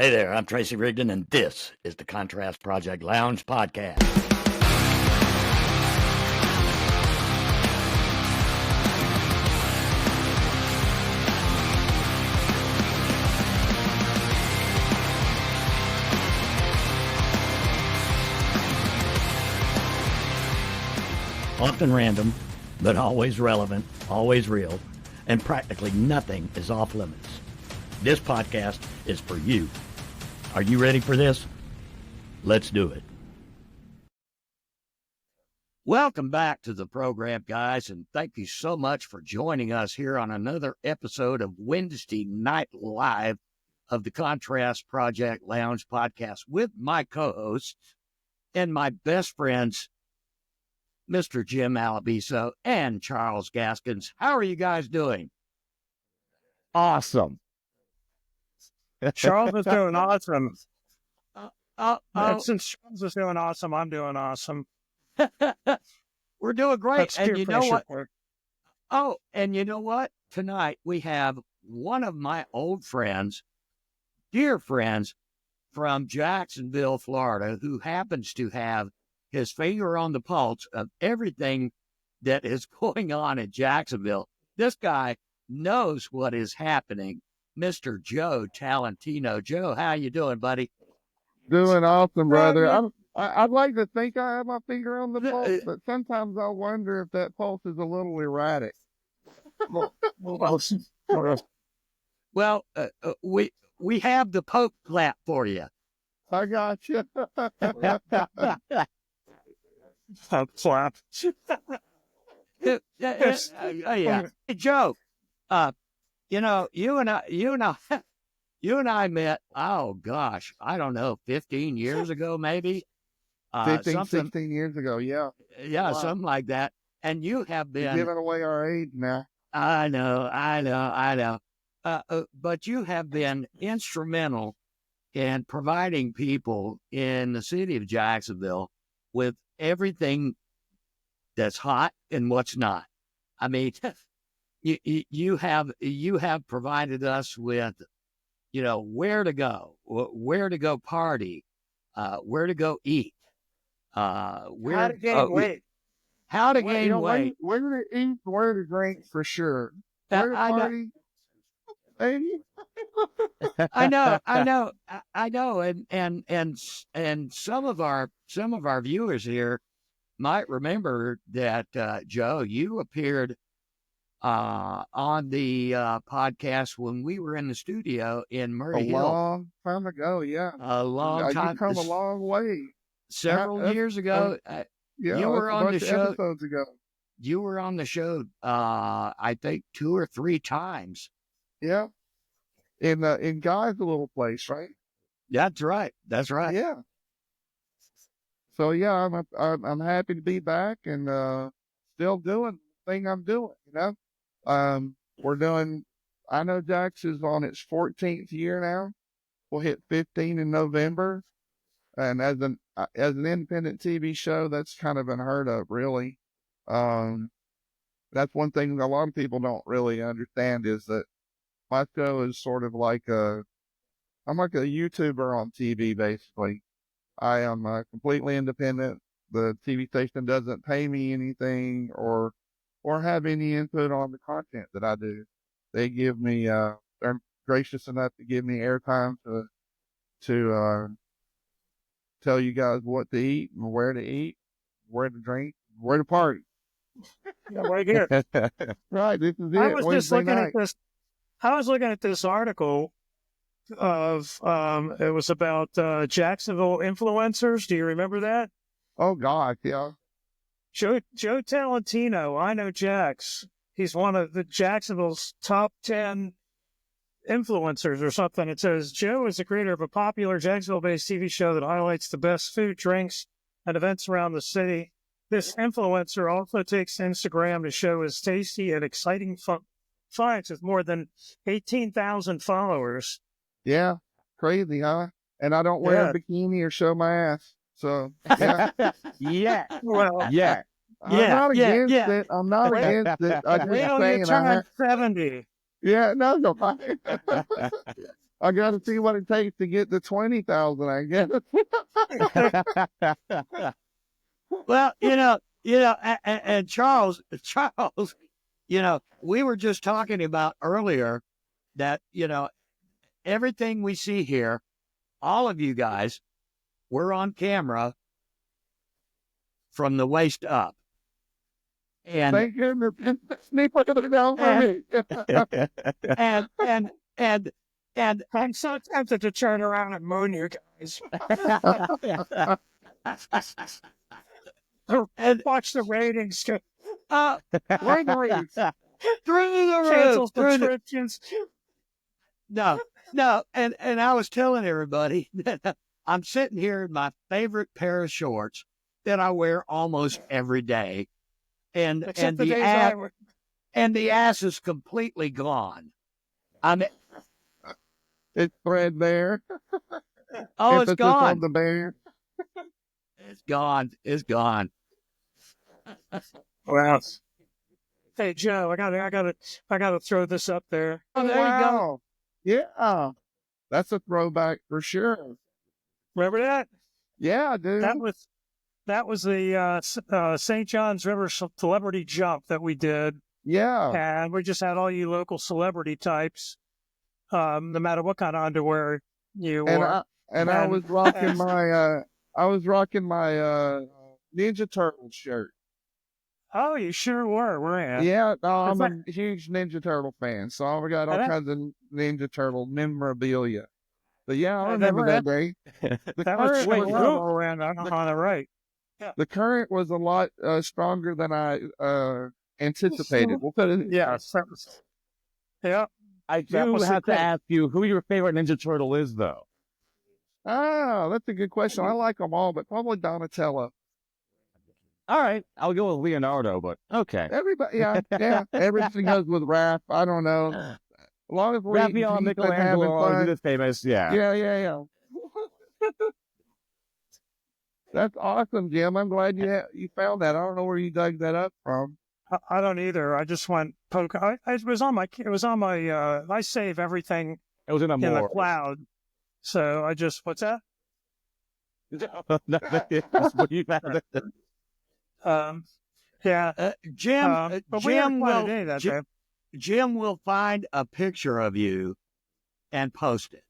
Hey there, I'm Tracy Rigdon, and this is the Contrast Project Lounge podcast. Often random, but always relevant, always real, and practically nothing is off limits. This podcast is for you. Are you ready for this? Let's do it. Welcome back to the program, guys, and thank you so much for joining us here on another episode of Wednesday Night Live of the Contrast Project Lounge podcast with my co-hosts and my best friends, Mr. Jim Alabiso and Charles Gaskins. How are you guys doing? Awesome. Charles is doing awesome. Since Charles is doing awesome, I'm doing awesome. We're doing great. That's and you know what? Work. Oh, and you know what? Tonight we have one of my old friends, dear friends from Jacksonville, Florida, who happens to have his finger on the pulse of everything that is going on in Jacksonville. This guy knows what is happening. Mr. Joe Talentino. Joe, how you doing, buddy? Doing awesome, brother. I'd like to think I have my finger on the pulse, but sometimes I wonder if that pulse is a little erratic. Well, we have the Pope clap for you. I got you. Clap. Yeah. Hey, Joe, you know, you and I met, oh gosh, I don't know, 15 years ago, maybe. 16 years ago, yeah. Yeah, wow. Something like that. And you have been... You're giving away our age now. I know. But you have been instrumental in providing people in the city of Jacksonville with everything that's hot and what's not. I mean, you have provided us with, where to go party, where to go eat, how to gain weight. How to gain weight. Where to eat, where to drink for sure. Where to party. I know. And some of our viewers here might remember that, Joe, you appeared on the podcast when we were in the studio in Murray Hill. A long time ago, yeah. A long time. You've come a long way. Several years ago. Yeah, you were on the show. Episodes ago. You were on the show, I think 2 or 3 times. Yeah. In Guy's little place, right? That's right. Yeah. So yeah, I'm happy to be back and still doing the thing I'm doing. We're doing. I Know Jax is on its 14th year now. We'll hit 15 in November, and as an independent TV show, that's kind of unheard of, really. That's one thing a lot of people don't really understand is that my show is sort of like I'm like a YouTuber on TV, basically. I am completely independent. The TV station doesn't pay me anything or have any input on the content that I do. They give me, they're gracious enough to give me airtime to tell you guys what to eat and where to drink, where to party. Yeah, right here. Right, this is it. I was just looking night. at this. I was looking at this article of it was about Jacksonville influencers. Do you remember that? Oh God, yeah. Joe Talentino, I Know Jax. He's one of the Jacksonville's top 10 influencers or something. It says Joe is the creator of a popular Jacksonville-based TV show that highlights the best food, drinks, and events around the city. This influencer also takes to Instagram to show his tasty and exciting finds with more than 18,000 followers. Yeah, crazy, huh? And I don't wear a bikini or show my ass. So, yeah. Yeah. Well, yeah. I'm not against it. I'm not against it. I'm wait just till saying you turn 70. Yeah, no. I got to see what it takes to get to 20,000. I guess. Well, and Charles, we were just talking about earlier that, everything we see here, all of you guys, we're on camera from the waist up. And Thank goodness. Sneak look at it down for me. and I'm so tempted to turn around and moon you guys. and Watch the ratings go ratings through the cancel roof. subscriptions. No, and I was telling everybody that I'm sitting here in my favorite pair of shorts that I wear almost every day, and Except the the days ass, I work. and the ass is completely gone. I mean, It's threadbare. oh, it's Emphasis gone. on the bear. It's gone. It's gone. Wow. Hey Joe, I gotta throw this up there. Oh, there you go. Yeah. That's a throwback for sure. Remember that? Yeah, dude. That was the St. John's River celebrity jump that we did, Yeah. and we just had all you local celebrity types, no matter what kind of underwear you wore. I was rocking my Ninja Turtle shirt. Oh, you sure were, weren't you? Yeah, no, I'm Is a huge Ninja Turtle fan, so I got all that- kinds of Ninja Turtle memorabilia. But yeah, I I remember never that day. That was current Wait, was, all around on the right. the current was a lot stronger than I anticipated. We'll put it. Yeah. Yeah. I That do was the have to thing. ask you who your favorite Ninja Turtle is, though. Ah, that's a good question. I like them all, but probably Donatello. All right, I'll go with Leonardo, but okay. Everybody, yeah. Everything goes with Raph. I don't know. As long as we're eating Raphael, pizza and having Michelangelo, fun. this famous, yeah. Yeah. That's awesome, Jim. I'm glad you found that. I don't know where you dug that up from. I don't either. I just went poke. It was on my. I save everything It was in a in the more. cloud. So I just what's that? That's what you found. Yeah. Jim, But we had Jim quite a will day that Jim, day. Jim will find a picture of you and post it.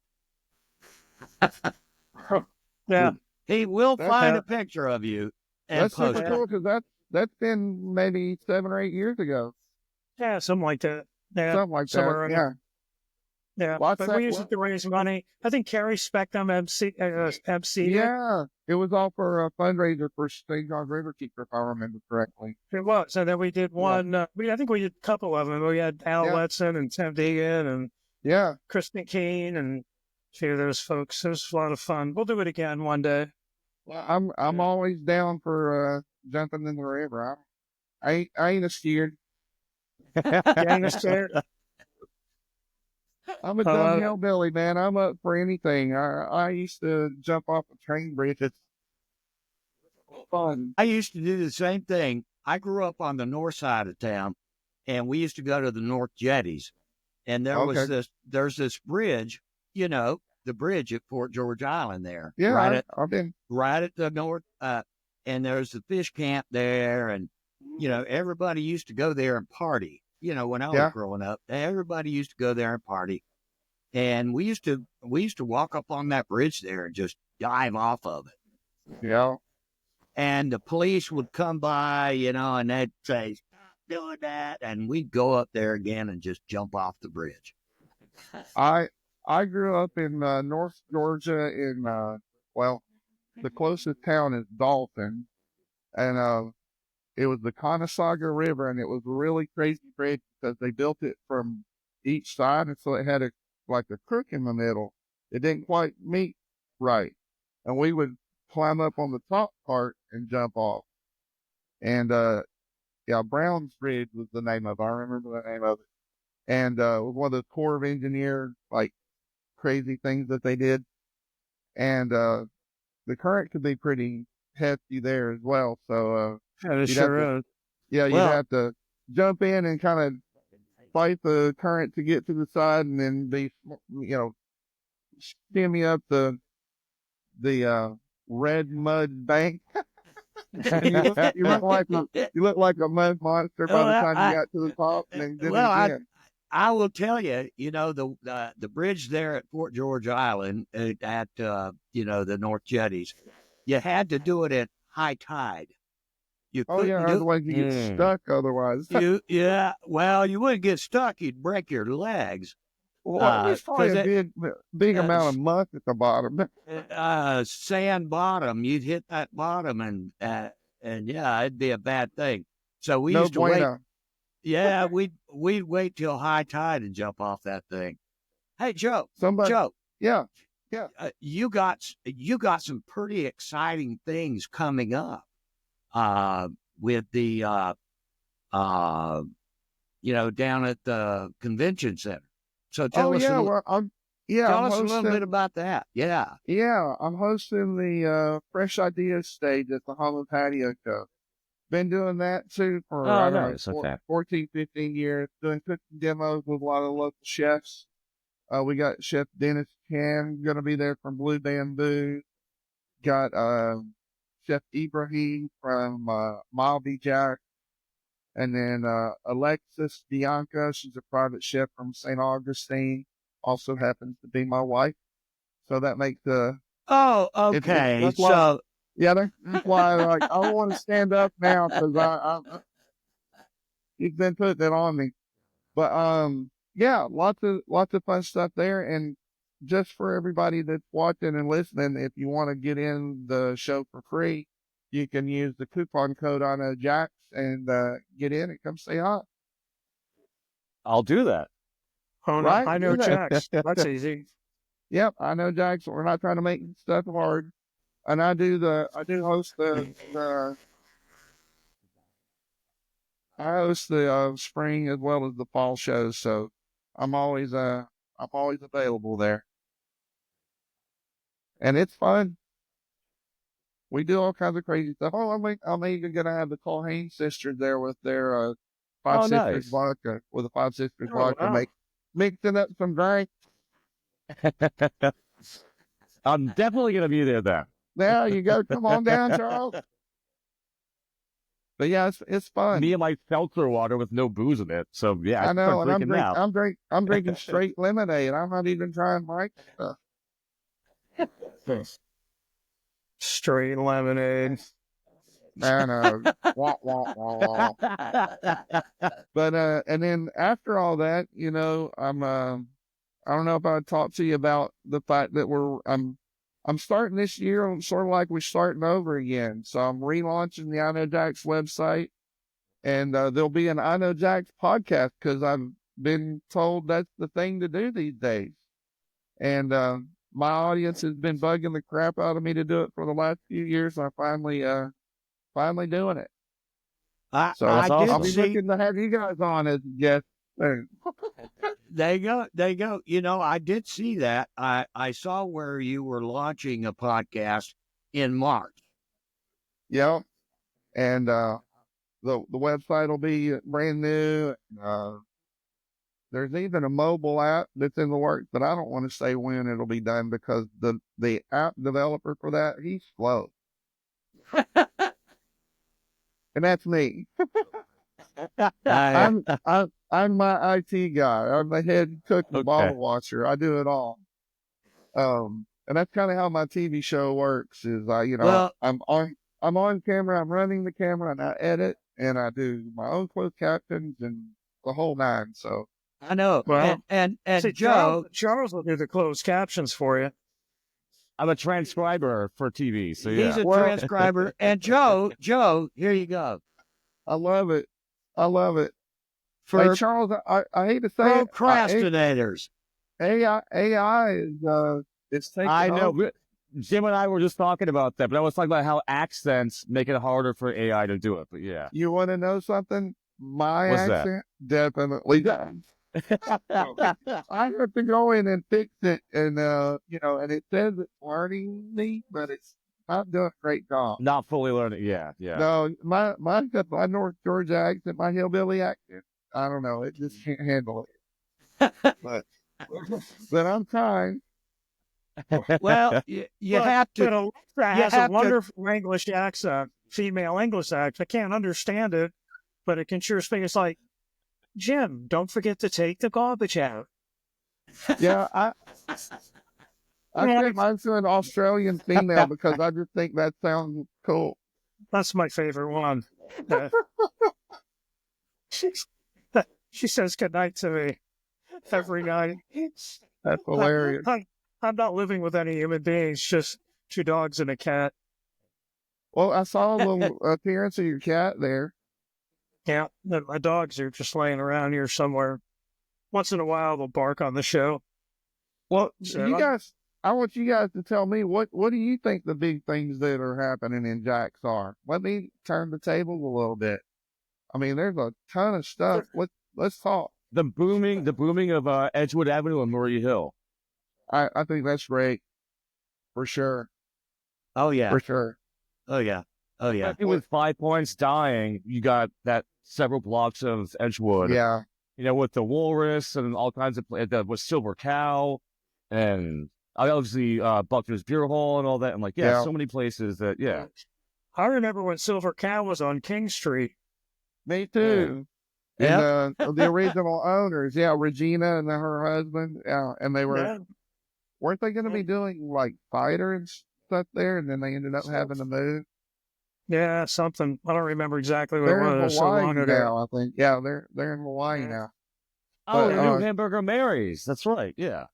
Yeah. He will That's find how- a picture of you and That's post super it. cool because that's been maybe 7 or 8 years ago. Yeah, something like that. Yeah. Something like somewhere that. in Yeah. Yeah. What's But that? we used it to raise money. I think Carrie Spectum MC. Yeah. It was all for a fundraiser for St. John's Riverkeeper, if I remember correctly. It was. And then we did one. I think we did a couple of them. We had Al Yeah. Letson and Tim Deegan and Yeah. Kristen Keene and a few of those folks. It was a lot of fun. We'll do it again one day. Well, I'm always down for jumping in the river. I ain't a scared. Gang us there. I'm a I love dumb it. hillbilly, man. I'm up for anything. I used to jump off a train bridge. It's fun. I used to do the same thing. I grew up on the north side of town, and we used to go to the North Jetties. And there's this bridge, the bridge at Fort George Island there. Yeah, I've been. Right at the north, and there's the fish camp there, and everybody used to go there and party. When I was growing up, everybody used to go there and party, and we used to walk up on that bridge there and just dive off of it. Yeah. And the police would come by, and they'd say, "Stop doing that," and we'd go up there again and just jump off the bridge. I grew up in North Georgia in the closest town is Dalton, and it was the Conasauga River, and it was a really crazy bridge because they built it from each side, and so it had a crook in the middle. It didn't quite meet right, and we would climb up on the top part and jump off. And Brown's Bridge was the name of it. I remember the name of it. And it was one of the Corps of Engineer crazy things that they did. And the current could be pretty hefty there as well. So Yeah, it You'd sure is. you'd have to jump in and kind of fight the current to get to the side, and then be shimmy up the red mud bank. You look like a mud monster by the time you got to the top, and then did it again. I will tell you, the bridge there at Fort George Island at the North Jetties, you had to do it at high tide. You couldn't otherwise you get stuck. Otherwise, well, you wouldn't get stuck. You'd break your legs. Well, there's probably a big amount of muck at the bottom. Sand bottom. You'd hit that bottom, and yeah, it'd be a bad thing. So we used to wait. Yeah, we'd wait till high tide and jump off that thing. Hey, Joe. Joe. Yeah. You got some pretty exciting things coming up. With the down at the convention center. So tell us tell us a little bit about that. Yeah. Yeah, I'm hosting the Fresh Ideas stage at the home of Patio show. Been doing that too for 14, 15 years, doing cooking demos with a lot of local chefs. We got Chef Dennis Chan going to be there from Blue Bamboo. Got Chef Ibrahim from Malby Jack. And then Alexis Bianca, she's a private chef from St. Augustine, also happens to be my wife. So that makes the... Oh, okay. That's why I want to stand up now because you've been putting it on me. But lots of fun stuff there. And just for everybody that's watching and listening, if you want to get in the show for free, you can use the coupon code on Know Jax and get in and come say hi. I'll do that. Oh, no, right? I Know Jax. That's easy. Yep, I Know Jax. We're not trying to make stuff hard. And I do host the spring as well as the fall shows, so I'm always available there. And it's fun. We do all kinds of crazy stuff. Oh, I'm even gonna have the Culhane sisters there with their Five Sisters vodka, with the Five Sisters vodka, mixing up some drinks. I'm definitely gonna be there then. There you go. Come on down, Charles. But yeah, it's fun. Me and my seltzer water with no booze in it. So yeah, I know, and I'm drinking straight lemonade. I'm not even trying Mike stuff. Straight lemonade. I know. Wah, wah, wah, wah. But and then after all that, I'm I don't know if I talked to you about the fact that I'm starting this year sort of like we're starting over again. So I'm relaunching the I Know Jax website, and there'll be an I Know Jax podcast because I've been told that's the thing to do these days. And my audience has been bugging the crap out of me to do it for the last few years. I'm finally doing it. I'm looking to have you guys on as guests. There you go. I did see that. I saw where you were launching a podcast in March. Yep. And the website will be brand new. There's even a mobile app that's in the works, but I don't want to say when it'll be done because the app developer for that, he's slow. And that's me. I'm my IT guy. I'm the head cook and bottle watcher. I do it all. And that's kind of how my TV show works. Is I'm on camera. I'm running the camera, and I edit, and I do my own closed captions and the whole nine. So I know. Well, and see, Joe, Charles will do the closed captions for you. I'm a transcriber for TV, so yeah. He's a transcriber. And Joe, here you go. I love it. For hey, Charles, I hate to say procrastinators. AI is taking I know. Jim and I were just talking about that, but I was talking about how accents make it harder for AI to do it. But yeah. You want to know something? What's accent definitely does. I have to go in and fix it, and and it says it's learning me, but it's not doing a great job. Not fully learning. Yeah. No, mine's got my North Georgia accent, my hillbilly accent. I don't know. It just can't handle it. but I'm trying. Well, you have to. But Alexa You has a have to. wonderful English accent, female English accent. I can't understand it, but it can sure speak. It's like, Jim, don't forget to take the garbage out. Yeah, I Yeah, think mine's an Australian female because I just think that sounds cool. that's my favorite one. Uh, she, she says goodnight to me every night. That's hilarious. I'm not living with any human beings, just 2 dogs and a cat. Well, I saw a little appearance of your cat there. Yeah, and my dogs are just laying around here somewhere. Once in a while, they'll bark on the show. Well, So you guys, I want you guys to tell me what do you think the big things that are happening in Jax are? Let me turn the tables a little bit. I mean, there's a ton of stuff. Let's talk. The booming of Edgewood Avenue and Murray Hill. I think that's great, for sure, Oh yeah. for sure. Oh yeah. Oh yeah. I think with 5 Points dying, you got that several blocks of Edgewood. Yeah, You know, with the Walrus and all kinds of with Silver Cow, and obviously Buckner's Beer Hall and all that. And like, Yeah. so many places that I remember when Silver Cow was on King Street. me too. Yeah. And the original owners, yeah, Regina and her husband, yeah, and they weren't they going to be doing like fighter and stuff there, and then they ended up having to move. Yeah, something. I don't remember exactly what They're it in was. So Hawaii long ago. now, I think. Yeah, they're in Hawaii now. Oh, But, the new Hamburger Mary's. That's right. Yeah.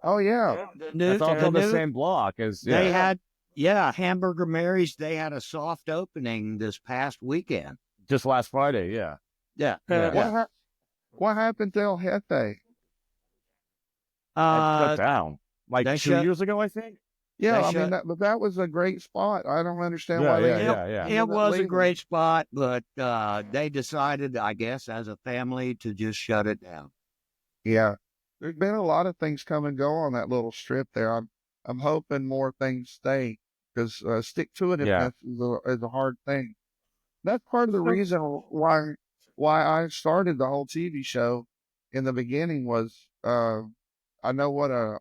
Oh yeah, The new, That's all the on the new- same block as They had, Hamburger Mary's. They had a soft opening this past weekend. just last Friday. Yeah. Yeah. Yeah. what happened to El Jefe? Cut down like they 2 shut- years ago, I think. Yeah, They I mean shut- but that was a great spot. I don't understand Yeah, why they yeah. It was a great spot, but they decided, I guess, as a family to just shut it down. Yeah, there's been a lot of things come and go on that little strip there. I'm hoping more things stay because stick to it is a hard thing. That's part of the reason why I started the whole TV show in the beginning was I know what a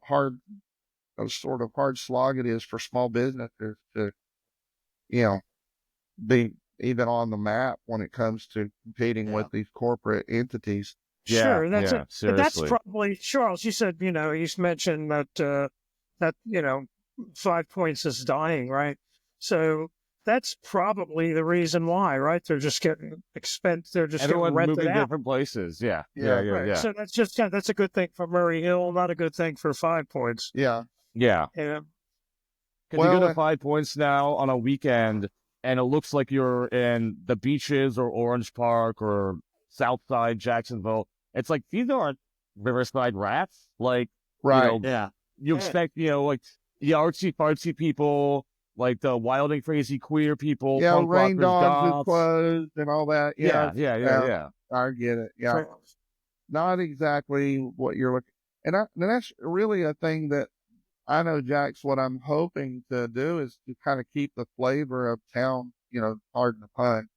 sort of hard slog it is for small businesses to be even on the map when it comes to competing with these corporate entities. Sure, that's it. But that's seriously. probably Charles. You said you mentioned that 5 Points is dying, right? So that's probably the reason why, right? They're just getting expensive. They're just Everyone getting rented moving out. different places. Yeah. Right. So that's just that's a good thing for Murray Hill, not a good thing for 5 Points. Yeah. Yeah. Yeah. Because you go to 5 Points now on a weekend, and it looks like you're in the beaches or Orange Park or Southside Jacksonville. It's like these aren't Riverside rats. Like, Right. you expect, like the artsy fartsy people, like the wild and crazy queer people. Yeah, punk Rain rockers, Dogs is goths. closed and all that. Yeah. I get it. Yeah. Not exactly what you're looking. And that's really a thing that I know, Jax, what I'm hoping to do is to kind of keep the flavor of town, pardon the pun,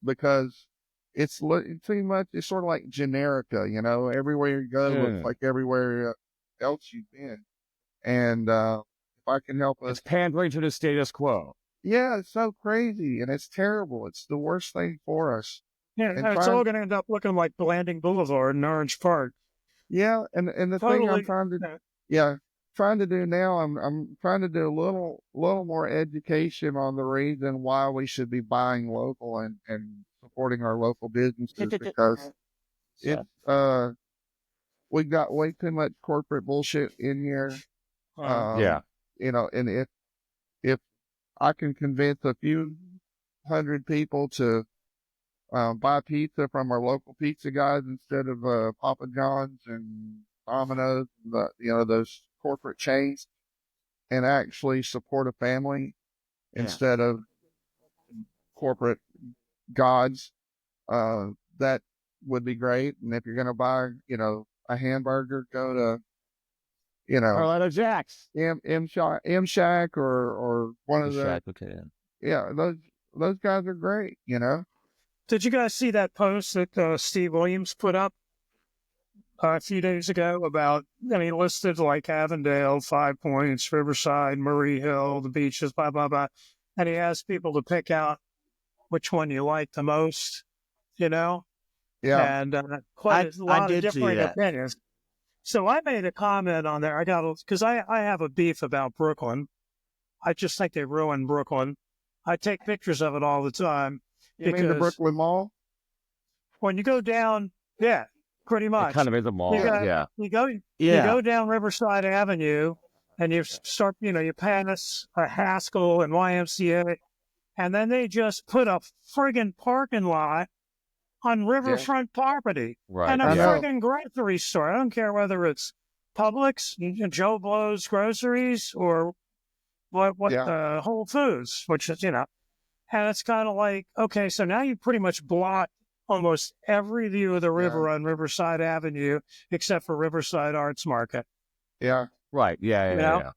because it's too much. It's sort of like Generica, everywhere you go looks like everywhere else you've been. And if I can help us, It's pandering to the status quo. yeah, it's so crazy and it's terrible. It's the worst thing for us. Yeah, And it's all going to end up looking like Blanding Boulevard in Orange Park. Yeah, and the thing I'm trying to do now, I'm trying to do a little more education on the reason why we should be buying local and supporting our local businesses because we got way too much corporate bullshit in here. And if I can convince a few hundred people to buy pizza from our local pizza guys instead of Papa John's and Domino's, those corporate chains, and actually support a family instead of corporate gods, that would be great. And if you're going to buy, a hamburger, go to, Carolina Jax. M Shack or one of the, those guys are great, Did you guys see that post that Steve Williams put up? a few days ago about, and he listed like Avondale, 5 Points, Riverside, Murray Hill, the beaches, blah, blah, blah. And he asked people to pick out which one you like the most, you know? Yeah. And quite a lot of did see different that. opinions. So I made a comment on there. Because I have a beef about Brooklyn. I just think they ruined Brooklyn. I take pictures of it all the time. You mean the Brooklyn Mall? When you go down, yeah, pretty much. It kind of is a mall. You go down Riverside Avenue and you start, you pass Haskell and YMCA, and then they just put a friggin' parking lot on Riverfront property. Right. And a I know. friggin' grocery store. I don't care whether it's Publix, Joe Blow's Groceries, or Whole Foods, which is, and it's kind of like, okay, so now you pretty much block almost every view of the river on Riverside Avenue except for Riverside Arts Market. Yeah. Right. Yeah. Right?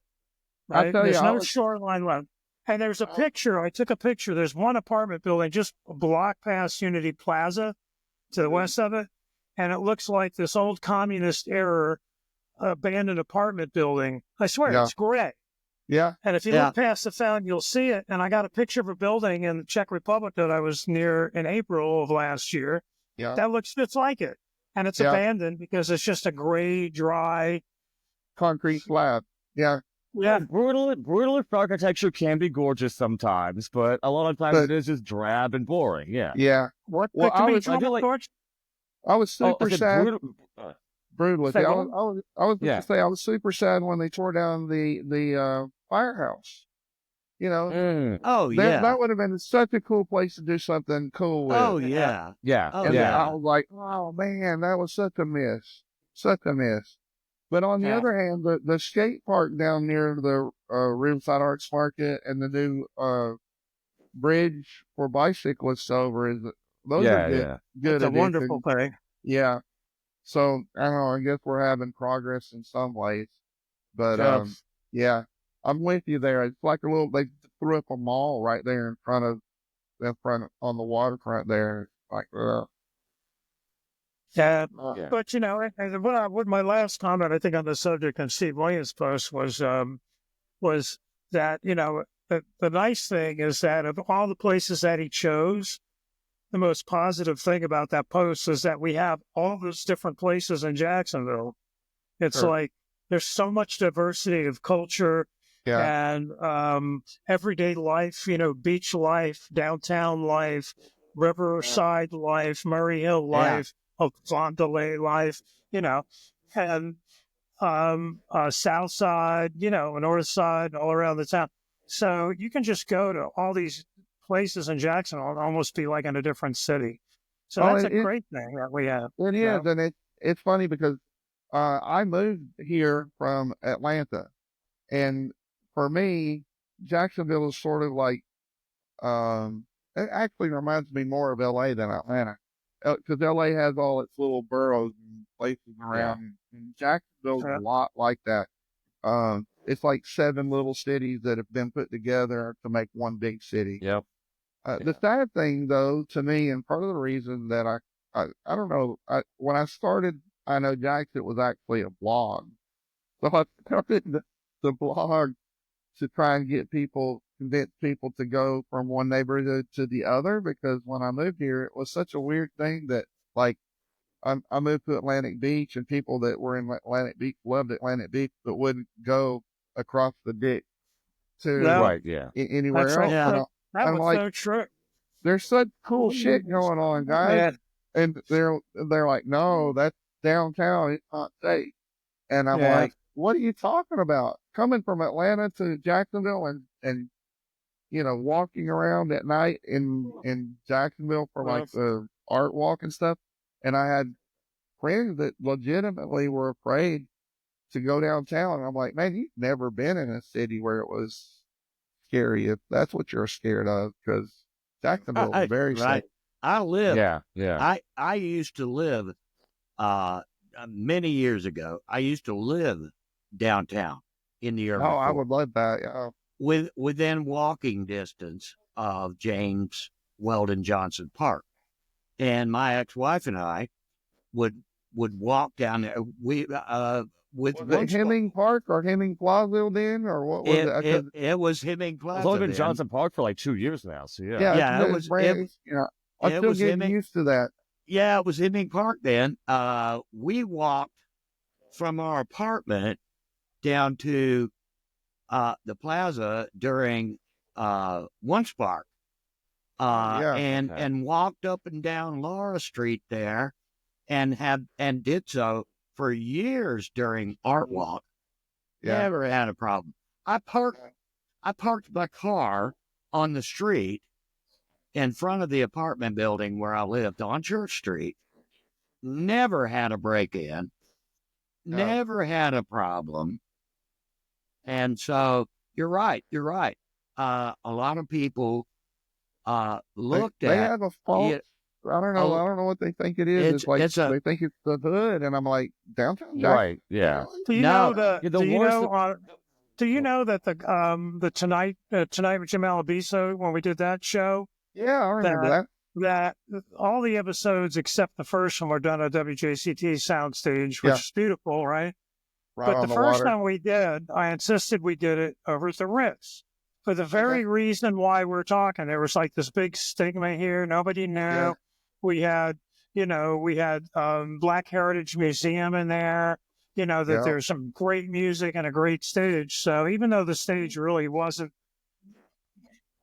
I tell There's you, no shoreline left. And there's a picture. I took a picture. There's one apartment building just a block past Unity Plaza to the west of it. And it looks like this old communist era abandoned apartment building. I swear, it's gray. Yeah. And if you look past the fountain, you'll see it. And I got a picture of a building in the Czech Republic that I was near in April of last year. Yeah. That looks just like it. And it's abandoned because it's just a gray, dry concrete slab. Yeah. Yeah. Brutalist architecture can be gorgeous sometimes, but a lot of times it is just drab and boring. Yeah. Yeah. Well, I was super sad. Brutalist. Say I what? was going to say I was super sad when they tore down the firehouse. That would have been such a cool place to do something cool with. Oh yeah. And I was like, oh man, that was such a miss. But on the other hand, the skate park down near the Riverside Arts Market and the new bridge for bicyclists over those are good. It's a wonderful thing. Yeah. So I don't know. I guess we're having progress in some ways, but I'm with you there. It's like they threw up a mall right there in front on the waterfront there. Like, Yeah, but what my last comment I think on the subject on Steve Williams' post was that the nice thing is that of all the places that he chose, the most positive thing about that post is that we have all those different places in Jacksonville. It's like there's so much diversity of culture and everyday life, beach life, downtown life, riverside life, Murray Hill life, Fondale life, and south side, north side, all around the town. So you can just go to all these places in Jacksonville and almost be like in a different city. So that's a great thing that we have. It is, and it's funny because I moved here from Atlanta, and for me, Jacksonville is sort of like it actually reminds me more of LA than Atlanta, because LA has all its little boroughs and places around, and Jacksonville's a lot like that. It's like 7 little cities that have been put together to make one big city. Yep. The sad thing, though, to me, and part of the reason that I don't know, when I started I Know Jax, it was actually a blog. So I started the blog to try and convince people to go from one neighborhood to the other, because when I moved here, it was such a weird thing that, like, I moved to Atlantic Beach, and people that were in Atlantic Beach loved Atlantic Beach, but wouldn't go across the ditch to anywhere else. Right. Yeah. That I'm was like, so true. There's such cool shit going on, guys. And they're like, no, that's downtown. It's not safe. And I'm like, what are you talking about? Coming from Atlanta to Jacksonville and walking around at night in Jacksonville for like the art walk and stuff. And I had friends that legitimately were afraid to go downtown. And I'm like, man, you've never been in a city where it was scary, if that's what you're scared of, because Jacksonville is very safe. I live. Yeah. I used to live many years ago. I used to live downtown in the urban. Oh, I would love that. Yeah. Within walking distance of James Weldon Johnson Park, and my ex-wife and I would would walk down there. We with Was one it Hemming Park or Hemming Plaza then, or what was it? it was Hemming It's Plaza. only been then. Johnson Park for like 2 years now, so yeah. Yeah, Yeah, it's brand. I'm it still was getting Hemming. used to that. Yeah, it was Hemming Park then. We walked from our apartment down to the plaza during One Spark. And walked up and down Laura Street there, and did so for years during Art Walk. Yeah. Never had a problem. I parked my car on the street in front of the apartment building where I lived on Church Street. Never had a break-in. Never had a problem. And so you're right. A lot of people looked they at. have a fault. I don't know. I don't know what they think it is. It's like they think it's the hood, and I'm like, downtown. Right? Yeah. Do you know that the Tonight with Jim Alabiso, when we did that show? Yeah, I remember that. That all the episodes except the first one were done at WJCT soundstage, which is beautiful, right? But the first time we did, I insisted we did it over at the Ritz for the very reason why we're talking. There was like this big stigma here. Nobody knew. Yeah. We had Black Heritage Museum in there. That there's some great music and a great stage. So even though the stage really wasn't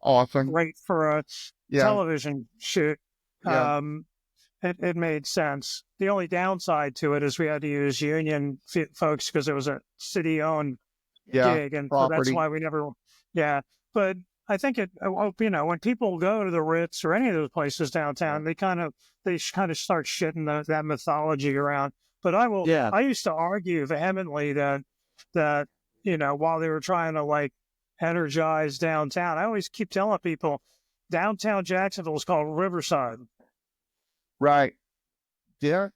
awesome, great for a television shoot, it made sense. The only downside to it is we had to use union folks because it was a city-owned gig, and so that's why we never. Yeah, but I think when people go to the Ritz or any of those places downtown, they kind of start shitting that mythology around. But I used to argue vehemently that while they were trying to like energize downtown, I always keep telling people downtown Jacksonville is called Riverside. Right. Yeah,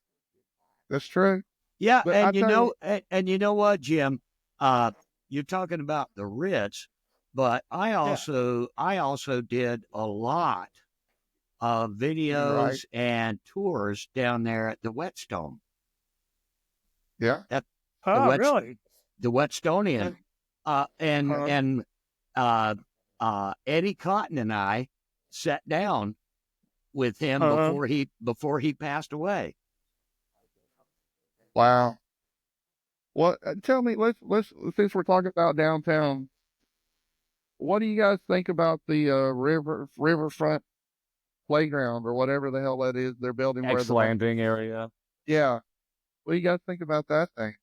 that's true. Yeah, but and you know what, Jim? You're talking about the Ritz, but I also did a lot of videos and tours down there at the Whetstone. Yeah. Really? The Whetstonian. And Eddie Cotton and I sat down with him before he passed away. Wow. Well, tell me, let's since we're talking about downtown, what do you guys think about the Riverfront playground or whatever the hell that is they're building? X Landing area. Yeah. What do you guys think about that thing?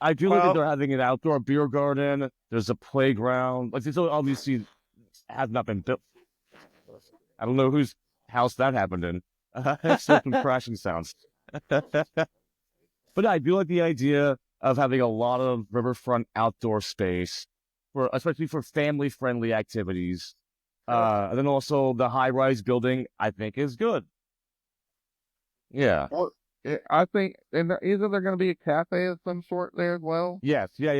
I do think they're having an outdoor beer garden. There's a playground. Like, this obviously has not been built. I don't know whose house that happened in. Still some crashing sounds. But I do like the idea of having a lot of riverfront outdoor space, especially for family-friendly activities. And then also the high-rise building, I think, is good. Yeah. Well, I think, and isn't there going to be a cafe of some sort there as well? Yes. Yeah.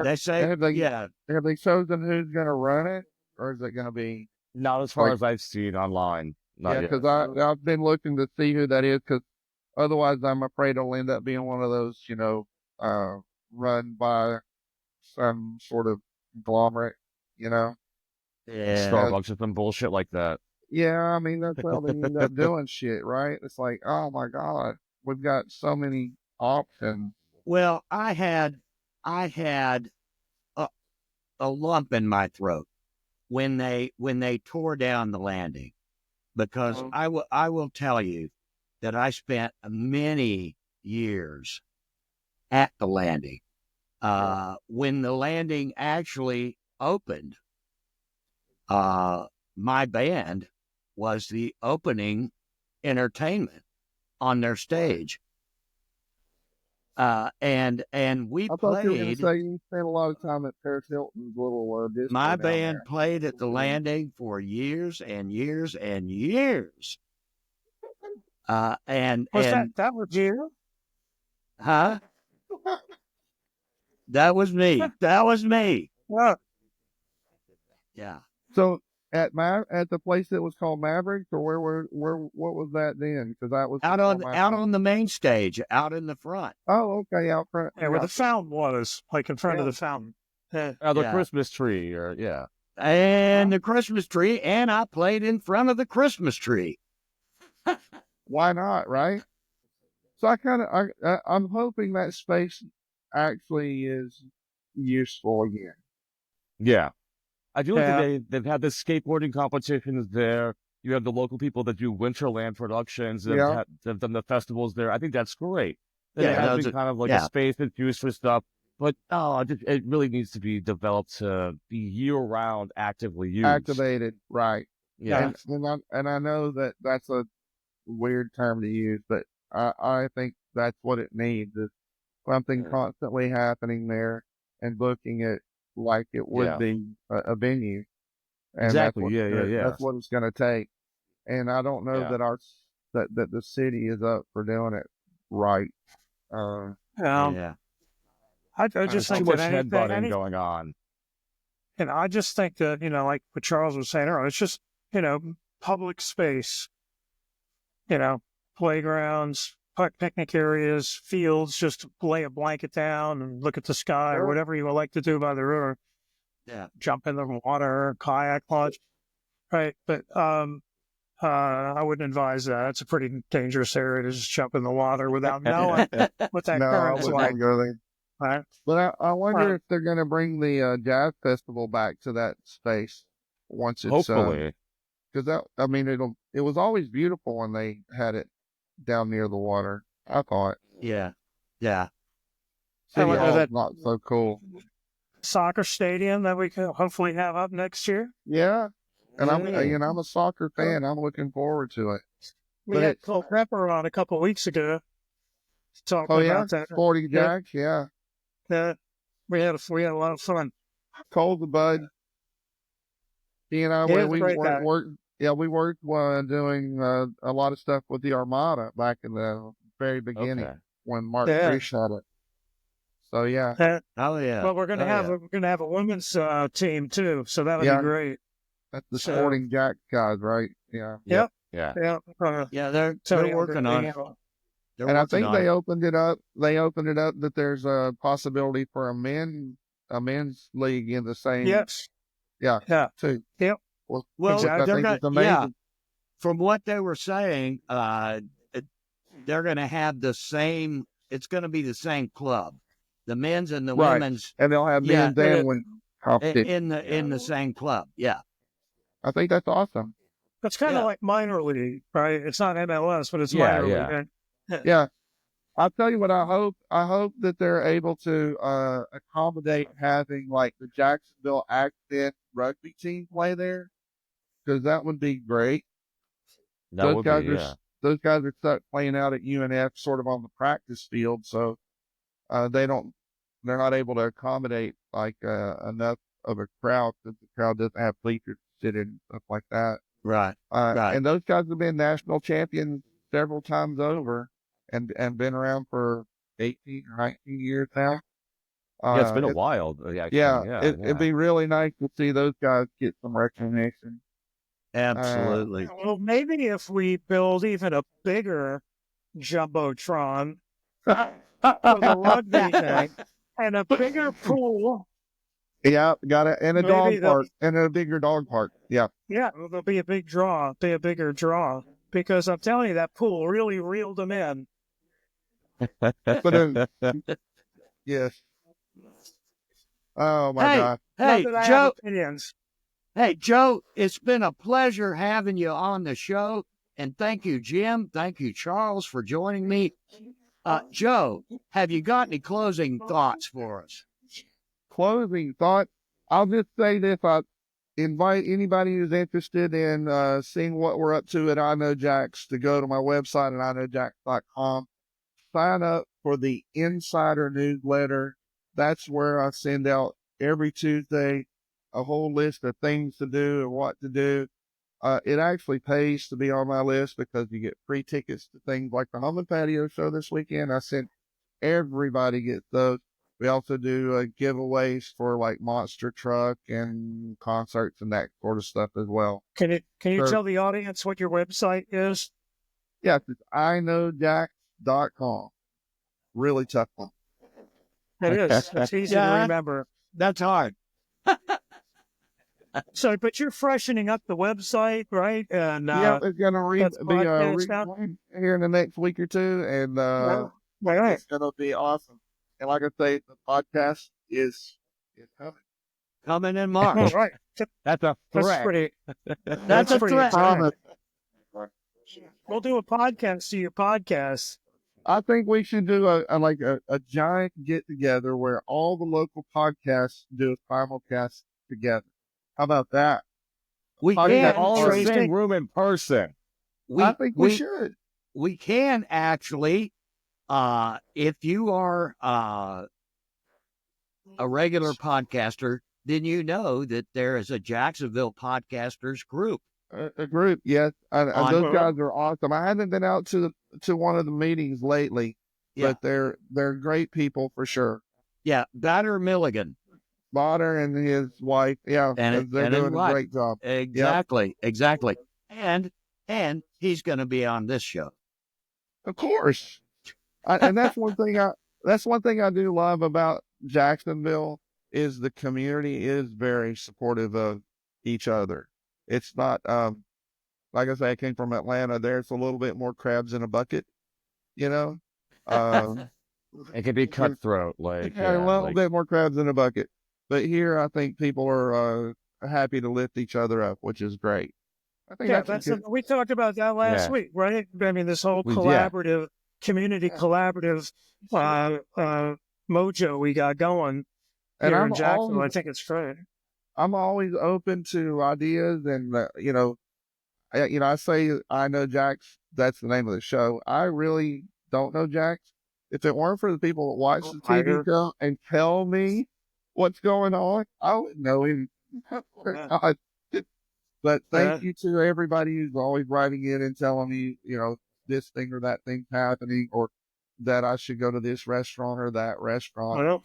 They say, have they chosen who's going to run it, or is it going to be? Not as far as I've seen online. Because I've been looking to see who that is, because otherwise I'm afraid it'll end up being one of those, run by some sort of conglomerate, Yeah. Starbucks or some bullshit like that. Yeah, I mean, that's how they end up doing shit, right? It's like, oh my God, we've got so many options. Well, I had a lump in my throat when they tore down the landing, because I will tell you that I spent many years at the landing. When the landing actually opened, my band was the opening entertainment on their stage. And we I thought you were going to say you spent a lot of time at Paris Hilton's little disco. My band played at the landing for years and years and years. That was you? Huh? That was me. That was me. What? Yeah. So at the place that was called Mavericks, or what was that then? Because that was out on the main stage, out in the front. Oh, okay, out front. Yeah, where the fountain was, like in front of the fountain. The Yeah. Christmas tree, or And the Christmas tree, and I played in front of the Christmas tree. Why not, right? So I'm hoping that space actually is useful again. Yeah. I feel like they've had the skateboarding competitions there. You have the local people that do Winterland productions. They've done the festivals there. I think that's great. That it has been kind of like a space that's used for stuff. But it really needs to be developed to be year-round actively used. Activated, right. Yeah. And I know that that's a weird term to use, but I think that's what it needs, is something constantly happening there and booking it like it would be a venue. And exactly. That's what it's going to take. And I don't know that the city is up for doing it right. I just think too much headbutting going on. And I just think that, like what Charles was saying earlier, it's just, public space, playgrounds, picnic areas, fields, just lay a blanket down and look at the sky or whatever you would like to do by the river. Yeah. Jump in the water, kayak launch. Right. But I wouldn't advise that. It's a pretty dangerous area to just jump in the water without knowing what that current's like. Right. But I wonder if they're going to bring the jazz festival back to that space once it's hopefully. Because it was always beautiful when they had it down near the water, I thought. Yeah. City Hall's not so cool. Soccer stadium that we could hopefully have up next year. Yeah. And I'm a soccer fan. I'm looking forward to it. We had Cole Prepper on a couple of weeks ago talking about that. Sporting Jax, yeah. We had a lot of fun. Cole the Bud. He and I, we worked doing a lot of stuff with the Armada back in the very beginning when Mark Priest had it. So yeah. Well, we're gonna have a women's team too, so that'll be great. That's the Sporting Jax guys, right? Yeah. Yep. Yeah. They're working on it. And I think they opened it up. That there's a possibility for a men's league in the same. Yes. Yeah. Too. Yep. Well, from what they were saying, they're going to have the same. It's going to be the same club, the men's and the women's, and they'll have men's and women's in the same club. Yeah. I think that's awesome. That's kind of like minor league, right? It's not MLS, but it's minor league. Yeah. I'll tell you what I hope. I hope that they're able to accommodate having like the Jacksonville Accent rugby team play there, because that would be great. Those guys are stuck playing out at UNF, sort of on the practice field, so they're not able to accommodate like enough of a crowd, because the crowd doesn't have bleachers to sit in and stuff like that. Right. And those guys have been national champions several times over, and been around for 18 or 19 years now. It's been a while. It'd be really nice to see those guys get some recognition. Absolutely. Well, maybe if we build even a bigger jumbotron for the rugby thing, and a bigger pool. Yeah, got it. And a dog park, and a bigger dog park. Yeah. Yeah, there'll be a big draw, be a bigger draw, because I'm telling you, that pool really reeled them in. But yes. Oh my God. Hey, Joe. Hey, Joe, it's been a pleasure having you on the show. And thank you, Jim. Thank you, Charles, for joining me. Joe, have you got any closing thoughts for us? Closing thought? I'll just say this. I invite anybody who's interested in seeing what we're up to at I Know Jax to go to my website at iknowjax.com. Sign up for the Insider newsletter. That's where I send out every Tuesday a whole list of things to do and what to do. It actually pays to be on my list, because you get free tickets to things like the Home and Patio show this weekend. I sent everybody gets those. We also do giveaways for like monster truck and concerts and that sort of stuff as well. Can you So, tell the audience what your website is? yes, it's iknowjax.com. Really tough one. It is. It's easy to remember. That's hard. So, but you're freshening up the website, right? And Yeah, it's gonna be podcast out. here in the next week or two, and Right. it's gonna be awesome. And like I say, the podcast is coming. Coming in All March. right. That's a That's threat. pretty. That's a pretty threat. exciting. We'll do a podcast to your podcast. I think we should do a giant get together where all the local podcasts do a simulcast together. How about that? We Yeah, can. All in the Tracy. same room in person. I think we should. We can actually, if you are a regular podcaster, then you know that there is a Jacksonville podcasters group. A group, yes. And On- those guys are awesome. I haven't been out to one of the meetings lately, Yeah. but they're great people for sure. Yeah, Batter Milligan. Botter and his wife, yeah, And they're and his doing a wife. great job. Exactly. And he's going to be on this show. Of course, and that's one thing I do love about Jacksonville is the community is very supportive of each other. It's not like I say, I came from Atlanta. There's a little bit more crabs in a bucket, you know. It can be cutthroat, A little bit more crabs in a bucket. But here, I think people are happy to lift each other up, which is great. I think We talked about that last week, right? I mean, this whole collaborative, community collaborative mojo we got going here in Jacksonville. I think it's great. I'm always open to ideas, and I say I know Jax. That's the name of the show. I really don't know Jax. If it weren't for the people that watch the TV show and tell me what's going on, I wouldn't know him. But thank you to everybody who's always writing in and telling me, this thing or that thing's happening, or that I should go to this restaurant or that restaurant.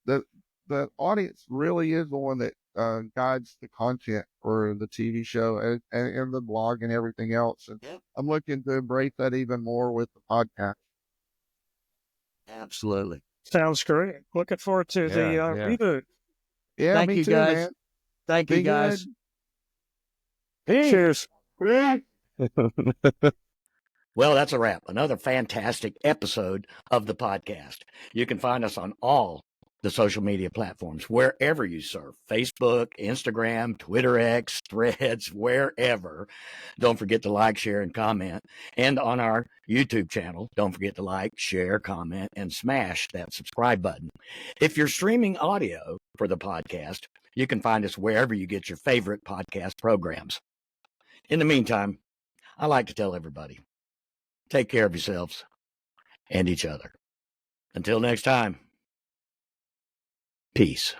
The audience really is the one that guides the content for the TV show and the blog and everything else. And I'm looking to embrace that even more with the podcast. Absolutely. Sounds great. Looking forward to the reboot. Yeah, Thank me you, too, guys. man. Thank you, guys. Cheers. Well, that's a wrap. Another fantastic episode of the podcast. You can find us on all the social media platforms, wherever you surf, Facebook, Instagram, Twitter X, Threads, wherever. Don't forget to like, share, and comment. And on our YouTube channel, don't forget to like, share, comment, and smash that subscribe button. If you're streaming audio for the podcast, you can find us wherever you get your favorite podcast programs. In the meantime, I like to tell everybody, take care of yourselves and each other. Until next time, peace.